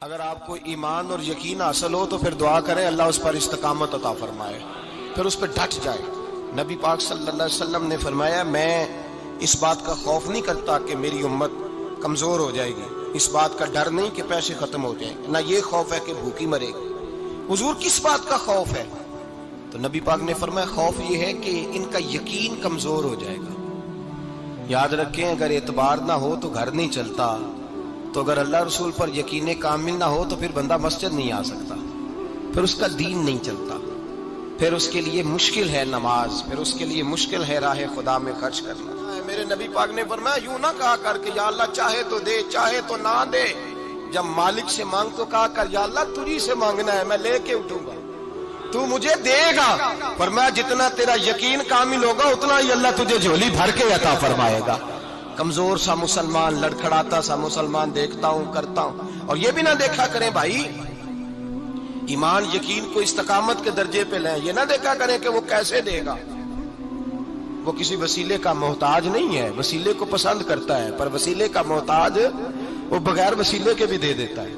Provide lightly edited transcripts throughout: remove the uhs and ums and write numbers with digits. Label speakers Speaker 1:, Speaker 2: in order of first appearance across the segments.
Speaker 1: اگر آپ کو ایمان اور یقین حاصل ہو تو پھر دعا کریں اللہ اس پر استقامت عطا فرمائے، پھر اس پہ ڈٹ جائے۔ نبی پاک صلی اللہ علیہ وسلم نے فرمایا میں اس بات کا خوف نہیں کرتا کہ میری امت کمزور ہو جائے گی، اس بات کا ڈر نہیں کہ پیسے ختم ہو جائیں، نہ یہ خوف ہے کہ بھوکی مرے گی۔ حضور کس بات کا خوف ہے؟ تو نبی پاک نے فرمایا خوف یہ ہے کہ ان کا یقین کمزور ہو جائے گا۔ یاد رکھیں اگر اعتبار نہ ہو تو گھر نہیں چلتا، تو اگر اللہ رسول پر یقین کامل نہ ہو تو پھر بندہ مسجد نہیں آ سکتا، پھر اس کا دین نہیں چلتا، پھر اس کے لیے مشکل ہے نماز، پھر اس کے لیے مشکل ہے راہ خدا میں خرچ کرنا۔ میرے نبی پاک نے فرمایا یوں نہ کہا کر کہ یا اللہ چاہے تو دے چاہے تو نہ دے، جب مالک سے مانگ تو کہا کر یا اللہ تجھی سے مانگنا ہے، میں لے کے اٹھوں گا، تو مجھے دے گا۔ فرمایا جتنا تیرا یقین کامل ہوگا اتنا ہی اللہ تجھے جھولی بھر کے عطا فرمائے گا۔ کمزور سا مسلمان، لڑکھڑاتا سا مسلمان دیکھتا ہوں کرتا ہوں، اور یہ بھی نہ دیکھا کریں بھائی ایمان یقین کو استقامت کے درجے پہ لیں، یہ نہ دیکھا کریں کہ وہ کیسے دے گا، وہ کسی وسیلے کا محتاج نہیں ہے، وسیلے کو پسند کرتا ہے، پر وسیلے کا محتاج وہ بغیر وسیلے کے بھی دے دیتا ہے۔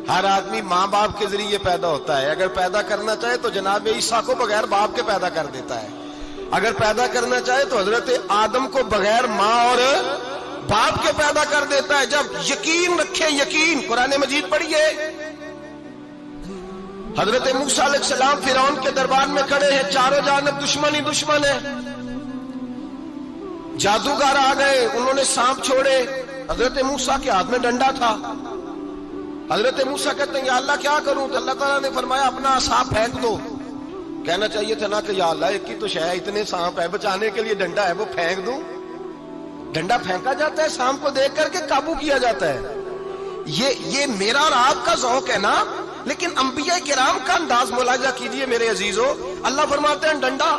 Speaker 1: ہر آدمی ماں باپ کے ذریعے پیدا ہوتا ہے، اگر پیدا کرنا چاہے تو جناب عیسیٰ کو بغیر باپ کے پیدا کر دیتا ہے، اگر پیدا کرنا چاہے تو حضرت آدم کو بغیر ماں اور باپ کے پیدا کر دیتا ہے۔ جب یقین رکھیں، یقین، قرآن مجید پڑھیے، حضرت موسیٰ علیہ السلام فرعون کے دربار میں کھڑے ہیں، چاروں جانب دشمن ہی دشمن ہے، جادوگر آ گئے، انہوں نے سانپ چھوڑے، حضرت موسیٰ کے ہاتھ میں ڈنڈا تھا، حضرت موسیٰ کہتے ہیں یا اللہ کیا کروں؟ تو اللہ تعالیٰ نے فرمایا اپنا عصا پھینک دو۔ کہنا چاہیے تھا نا کہ یا اللہ ایک ہی تو شے ہے، اتنے سانپ ہے، بچانے کے لیے ڈنڈا ہے وہ پھینک دوں؟ ڈنڈا پھینکا جاتا ہے، سانپ کو دیکھ کر کے قابو کیا جاتا ہے۔ یہ میرا اور آپ کا ذوق ہے نا، لیکن انبیاء کرام کا انداز ملاحظہ کیجئے میرے عزیزو۔ اللہ فرماتے ہیں ڈنڈا،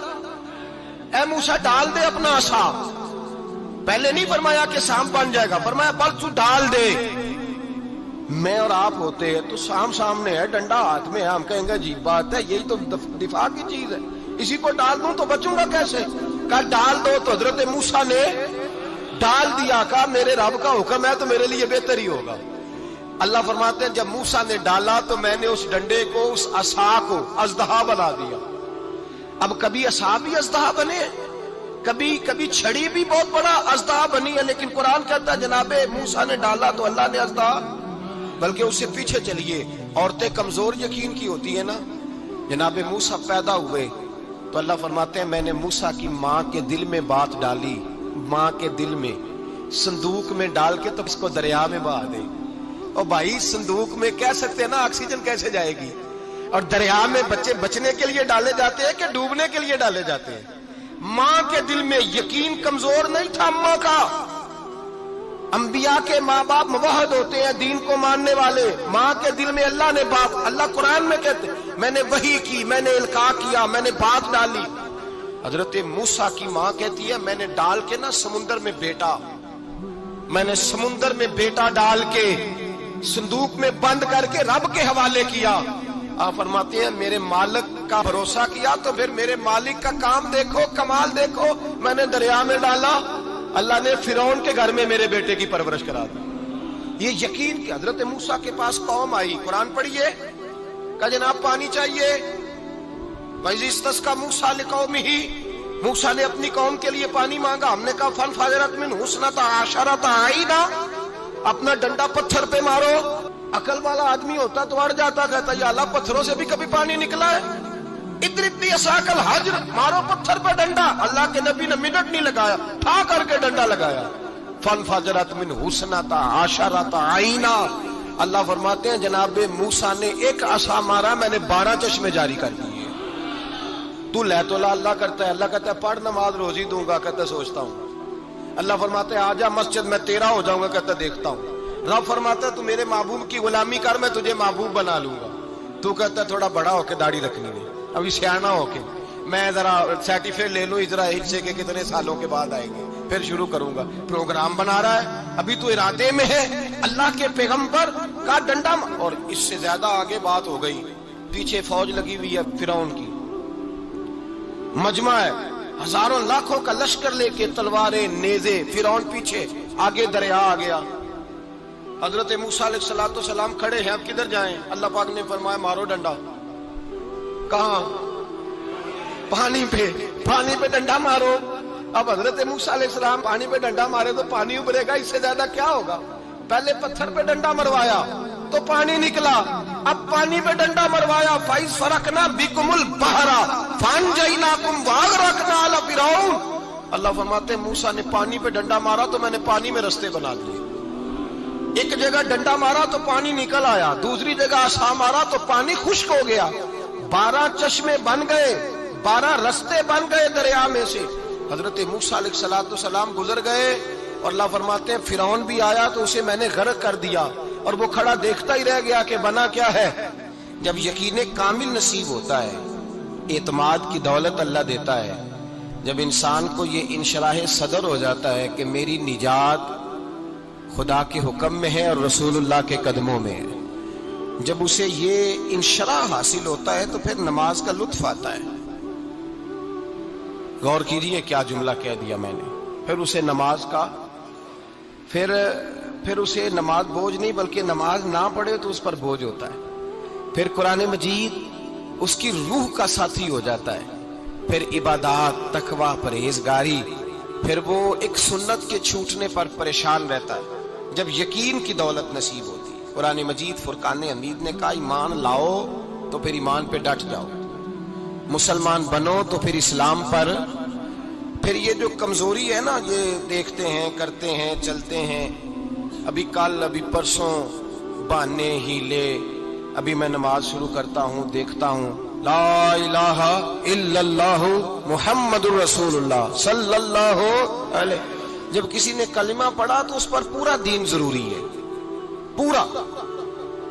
Speaker 1: اے موسیٰ ڈال دے اپنا عصا، پہلے نہیں فرمایا کہ سانپ بن جائے گا، فرمایا بس تو ڈال دے۔ میں اور آپ ہوتے ہیں تو سامنے ہے، ڈنڈا ہاتھ میں ہے، ہم کہیں گے عجیب بات ہے، یہی تو دفاع کی چیز ہے، اسی کو ڈال دوں تو بچوں گا کیسے؟ کہا ڈال دو، تو حضرت موسیٰ نے ڈال دیا، کہا میرے رب کا حکم ہے تو میرے لیے بہتر ہی ہوگا۔ اللہ فرماتے ہیں جب موسیٰ نے ڈالا تو میں نے اس ڈنڈے کو، اس عصا کو اژدہا بنا دیا۔ اب کبھی عصا بھی اژدہا بنے، کبھی چھڑی بھی بہت بڑا اژدہا بنی ہے، لیکن قرآن کہتا ہے جناب موسیٰ نے ڈالا تو اللہ نے اژدہا، بلکہ اس سے پیچھے چلیے، عورتیں کمزور یقین کی ہوتی ہیں نا، جناب موسیٰ پیدا ہوئے تو اللہ فرماتے ہیں میں نے موسیٰ کی ماں کے دل میں بات ڈالی، ماں کے دل میں، صندوق میں ڈال کے تو اس کو دریا میں بہا دے۔ اور بھائی صندوق میں کہہ سکتے ہیں نا آکسیجن کیسے جائے گی، اور دریا میں بچے بچنے کے لیے ڈالے جاتے ہیں کہ ڈوبنے کے لیے ڈالے جاتے ہیں؟ ماں کے دل میں یقین کمزور نہیں تھا اماں کا۔ انبیاء کے ماں باپ موحد ہوتے ہیں، دین کو ماننے والے، ماں کے دل میں اللہ نے بات، اللہ قرآن میں کہتے میں نے وحی کی، میں نے القاء کیا، میں نے بات ڈالی۔ حضرت موسیٰ کی ماں کہتی ہے میں نے ڈال کے نا سمندر میں بیٹا، میں نے سمندر میں بیٹا ڈال کے صندوق میں بند کر کے رب کے حوالے کیا۔ آپ فرماتے ہیں میرے مالک کا بھروسہ کیا تو پھر میرے مالک کا کام دیکھو، کمال دیکھو، میں نے دریا میں ڈالا، اللہ نے فرعون کے گھر میں میرے بیٹے کی پرورش کرا دی۔ یہ یقین کہ حضرت موسیٰ کے پاس قوم آئی، قرآن پڑھیے، کہا جناب پانی چاہیے، وَإِذِ اسْتَسْقَىٰ مُوسَىٰ لِقَوْمِهِ، موسیٰ نے اپنی قوم کے لیے پانی مانگا، ہم نے کہا فَانْفَجَرَتْ مِنْهُ اثْنَتَا عَشَرَةَ عَيْنًا، اپنا ڈنڈا پتھر پہ مارو۔ عقل والا آدمی ہوتا تو اڑ جاتا، کہتا یا اللہ پتھروں سے بھی کبھی پانی نکلا ہے؟ اضرب بعصاک الحجر، مارو پتھر پہ ڈنڈا۔ اللہ کے نبی نے منٹ نہیں لگایا، ٹھا کر کے ڈنڈا لگایا، فَانْفَجَرَتْ مِنْهُ اثْنَتَا عَشَرَةَ عَيْنًا۔ اللہ فرماتے ہیں جناب موسیٰ نے ایک عصا مارا، میں نے 12 چشمے جاری کر دیے۔ تو لے تو لا اللہ کرتا ہے، اللہ کہتا ہے پڑھ نماز روزی دوں گا، کہتا ہے سوچتا ہوں۔ اللہ فرماتے ہیں آجا مسجد میں تیرا ہو جاؤں گا، کہتا ہے دیکھتا ہوں۔ رب فرماتا ہے تو میرے محبوب کی غلامی کر، میں تجھے محبوب بنا لوں گا۔ تو کہتا ہے تھوڑا بڑا ہو کے داڑھی رکھنی ہے، ابھی سیانا ہو کے میں ذرا سرٹیفکیٹ لے لوں ذرا حصے کے کتنے سالوں کے بعد آئیں گے، پھر شروع کروں گا۔ پروگرام بنا رہا ہے، ابھی تو ارادے میں ہے۔ اللہ کے پیغمبر کا ڈنڈا، اور اس سے زیادہ آگے بات ہو گئی، پیچھے فوج لگی ہوئی ہے فرعون کی، مجمع ہے، ہزاروں لاکھوں کا لشکر لے کے، تلواریں نیزے، فرعون پیچھے، آگے دریا آ گیا۔ حضرت موسیٰ علیہ السلام کھڑے ہیں، اب کدھر جائیں؟ اللہ پاک نے فرمایا مارو ڈنڈا۔ کہاں؟ پانی پہ ڈنڈا مارو۔ اب حضرت موسیٰ علیہ السلام پانی پہ ڈنڈا مارے تو پانی ابھرے گا، اس سے زیادہ کیا ہوگا؟ پہلے پتھر پہ ڈنڈا مروایا تو پانی نکلا، اب پانی پہ ڈنڈا مروایا، فَإِذْ فَرَقْنَا بِكُمُ الْبَحْرَ فَأَنْجَيْنَاكُمْ وَأَغْرَقْنَا آلَ فِرْعَوْنَ۔ اللہ فرماتے ہیں موسیٰ نے پانی پہ ڈنڈا مارا تو میں نے پانی میں رستے بنا دیے۔ ایک جگہ ڈنڈا مارا تو پانی نکل آیا، دوسری جگہ عصا مارا تو پانی خشک ہو گیا، 12 چشمے بن گئے، 12 رستے بن گئے دریا میں سے۔ حضرت موسیٰ علیہ السلام گزر گئے اور اللہ فرماتے ہیں فرعون بھی آیا تو اسے میں نے غرق کر دیا، اور وہ کھڑا دیکھتا ہی رہ گیا کہ بنا کیا ہے۔ جب یقین کامل نصیب ہوتا ہے، اعتماد کی دولت اللہ دیتا ہے، جب انسان کو یہ انشراح صدر ہو جاتا ہے کہ میری نجات خدا کے حکم میں ہے اور رسول اللہ کے قدموں میں ہے، جب اسے یہ انشراح حاصل ہوتا ہے تو پھر نماز کا لطف آتا ہے۔ غور کیجئے کیا جملہ کہہ دیا میں نے۔ پھر اسے نماز کا پھر اسے نماز بوجھ نہیں، بلکہ نماز نہ پڑھے تو اس پر بوجھ ہوتا ہے۔ پھر قرآن مجید اس کی روح کا ساتھی ہو جاتا ہے، پھر عبادات، تقوی، پرہیزگاری، پھر وہ ایک سنت کے چھوٹنے پر پریشان رہتا ہے جب یقین کی دولت نصیب ہوتی ہے۔ قرآن مجید فرقان حمید نے کہا ایمان لاؤ تو پھر ایمان پہ ڈٹ جاؤ، مسلمان بنو تو پھر اسلام پر۔ پھر یہ جو کمزوری ہے نا، یہ دیکھتے ہیں، کرتے ہیں، چلتے ہیں، ابھی کل، ابھی پرسوں، بہانے، ہیلے، ابھی میں نماز شروع کرتا ہوں، دیکھتا ہوں لا الہ الا اللہ محمد الرسول اللہ صلی اللہ علیہ۔ جب کسی نے کلمہ پڑھا تو اس پر پورا دین ضروری ہے، پورا۔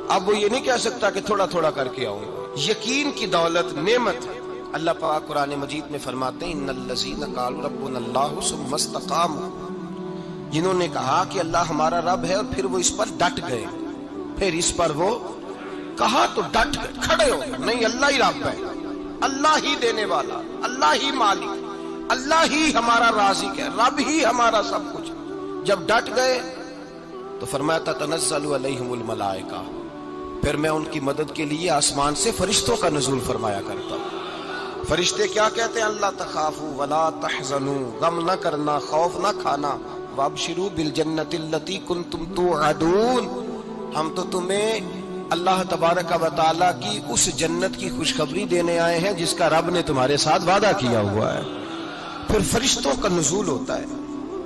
Speaker 1: اب وہ یہ نہیں کہہ سکتا کہ تھوڑا تھوڑا کر کے آؤں۔ یقین کی دولت نعمت ہے۔ اللہ پاک قرآن مجید میں فرماتے ہیں ان الذین قالوا ربنا اللہ ثم استقاموا، جنہوں نے کہا کہ اللہ ہمارا رب ہے اور پھر وہ اس پر ڈٹ گئے، پھر اس پر وہ کہا تو ڈٹ گئے، کھڑے ہو گئے، نہیں اللہ ہی رب ہے، اللہ ہی دینے والا، اللہ ہی مالک، اللہ ہی ہمارا رازق ہے، رب ہی ہمارا سب کچھ۔ جب ڈٹ گئے تو فرمایا تتنزل علیہم الملائکہ، پھر میں ان کی مدد کے لیے آسمان سے فرشتوں کا نزول فرمایا کرتا ہوں۔ فرشتے کیا کہتے ہیں؟ اللہ تخافوا ولا تحزنوا، غم نہ کرنا، خوف نہ کھانا، وابشروا بالجنۃ التی کنتم توعدون، ہم تو تمہیں اللہ تبارک و تعالیٰ کی اس جنت کی خوشخبری دینے آئے ہیں جس کا رب نے تمہارے ساتھ وعدہ کیا ہوا ہے۔ پھر فرشتوں کا نزول ہوتا ہے،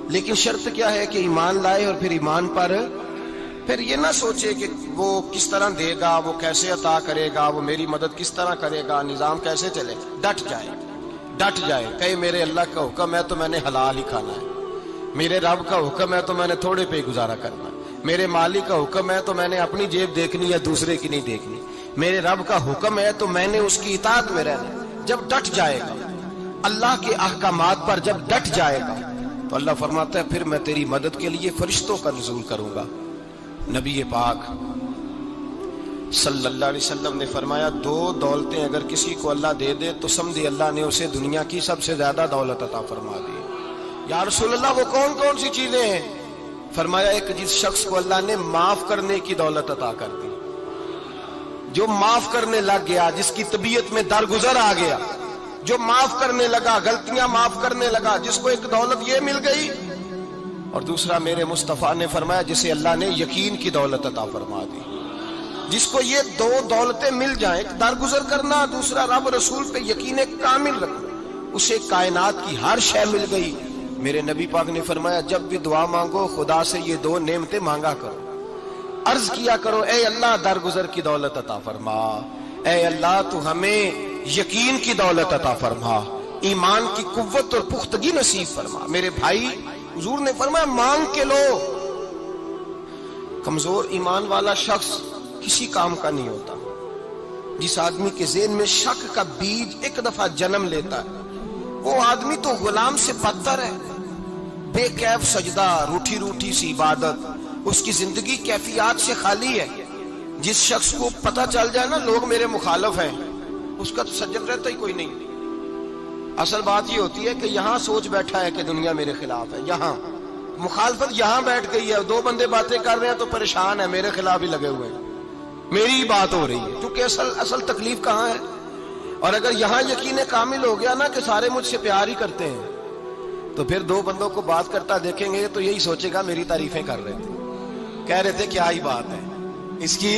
Speaker 1: لیکن شرط کیا ہے کہ ایمان لائے، اور پھر ایمان پر پھر یہ نہ سوچے کہ وہ کس طرح دے گا، وہ کیسے عطا کرے گا، وہ میری مدد کس طرح کرے گا، نظام کیسے چلے۔ ڈٹ جائے، کہے میرے اللہ کا حکم ہے تو میں نے حلال ہی کھانا ہے، میرے رب کا حکم ہے تو میں نے تھوڑے پہ گزارا کرنا ہے، میرے مالک کا حکم ہے تو میں نے اپنی جیب دیکھنی یا دوسرے کی نہیں دیکھنی، میرے رب کا حکم ہے تو میں نے اس کی اطاعت میں رہنا۔ جب ڈٹ جائے گا اللہ کے احکامات پر، جب ڈٹ جائے گا تو اللہ فرماتا ہے پھر میں تیری مدد کے لیے فرشتوں کا نزول کروں گا۔ نبی پاک صلی اللہ علیہ وسلم نے فرمایا 2 دولتیں اگر کسی کو اللہ دے دے تو سمجھے اللہ نے اسے دنیا کی سب سے زیادہ دولت عطا فرما دی۔ یا رسول اللہ وہ کون کون سی چیزیں ہیں؟ فرمایا ایک جس شخص کو اللہ نے معاف کرنے کی دولت عطا کر دی، جو معاف کرنے لگ گیا، جس کی طبیعت میں درگزر آ گیا، جو معاف کرنے لگا، غلطیاں معاف کرنے لگا، جس کو ایک دولت یہ مل گئی۔ اور دوسرا میرے مصطفیٰ نے فرمایا جسے اللہ نے یقین کی دولت عطا فرما دی۔ جس کو یہ 2 دولتیں مل جائیں، ایک درگزر کرنا، دوسرا رب رسول پہ یقین کامل رکھنا، اسے کائنات کی ہر شے مل گئی۔ میرے نبی پاک نے فرمایا جب بھی دعا مانگو خدا سے یہ 2 نعمتیں مانگا کرو، عرض کیا کرو اے اللہ درگزر کی دولت عطا فرما، اے اللہ تو ہمیں یقین کی دولت عطا فرما، ایمان کی قوت اور پختگی نصیب فرما۔ میرے بھائی حضور نے فرمایا مانگ کے لو۔ کمزور ایمان والا شخص کسی کام کا نہیں ہوتا۔ جس آدمی کے ذہن میں شک کا بیج ایک دفعہ جنم لیتا ہے وہ آدمی تو غلام سے بدتر ہے۔ بے کیف سجدہ، روٹھی روٹھی سی عبادت، اس کی زندگی کیفیات سے خالی ہے۔ جس شخص کو پتہ چل جائے نا لوگ میرے مخالف ہیں، اس کا تو سجد رہتا ہی کوئی نہیں۔ اصل بات یہ ہوتی ہے کہ یہاں سوچ بیٹھا ہے کہ دنیا میرے خلاف ہے، یہاں مخالفت یہاں بیٹھ گئی ہے، دو بندے باتیں کر رہے ہیں تو پریشان ہے، میرے خلاف ہی لگے ہوئے ہیں، میری ہی بات ہو رہی ہے، کیونکہ اصل تکلیف کہاں ہے؟ اور اگر یہاں یقین کامل ہو گیا نا کہ سارے مجھ سے پیار ہی کرتے ہیں، تو پھر دو بندوں کو بات کرتا دیکھیں گے تو یہی سوچے گا میری تعریفیں کر رہے تھے، کہہ رہے تھے کیا ہی بات ہے اس کی۔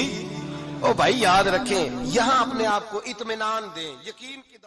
Speaker 1: او بھائی یاد رکھیں، یہاں اپنے آپ کو اطمینان دیں، یقین کی